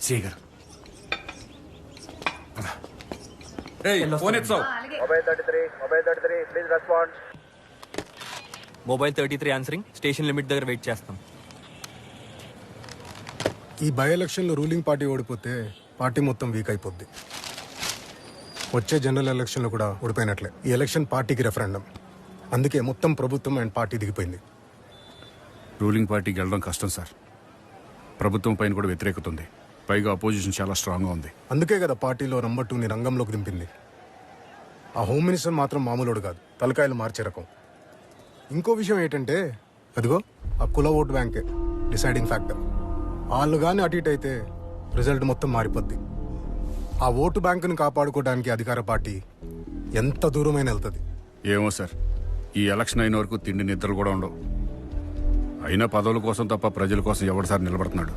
CI గారు phone ఎత్తావు. Mobile 33 answering. Station limit దగ్గర వెయిట్ చేస్తాం. ఈ బై ఎలక్షన్లో రూలింగ్ పార్టీ ఓడిపోతే పార్టీ మొత్తం వీక్ అయిపోద్ది. వచ్చే జనరల్ ఎలక్షన్లో కూడా ఓడిపోయినట్లే. ఈ ఎలక్షన్ పార్టీకి రెఫరెండం. అందుకే మొత్తం ప్రభుత్వం అండ్ పార్టీ దిగిపోయింది. రూలింగ్ పార్టీకి వెళ్ళడం కష్టం సార్. ప్రభుత్వం పైన కూడా వ్యతిరేకత ఉంది. పైగా అపోజిషన్ చాలా స్ట్రాంగ్గా ఉంది. అందుకే కదా పార్టీలో నంబర్ 2ని రంగంలోకి దింపింది. ఆ హోమ్ మినిస్టర్ మాత్రం మామూలుడు కాదు, తలకాయలు మార్చే రకం. ఇంకో విషయం ఏంటంటే అదిగో ఆ కుల ఓటు బ్యాంకే డిసైడింగ్ ఫ్యాక్టర్. వాళ్ళు కానీ అటు ఇటు అయితే రిజల్ట్ మొత్తం మారిపోద్ది. ఆ ఓటు బ్యాంకుని కాపాడుకోవడానికి అధికార పార్టీ ఎంత దూరమైన వెళ్తుంది. ఏమో సార్, ఈ ఎలక్షన్ అయిన వరకు తిండి నిద్రలు కూడా ఉండవు. అయినా పదవుల కోసం తప్ప ప్రజల కోసం ఎవడు సార్ నిలబడుతున్నాడు?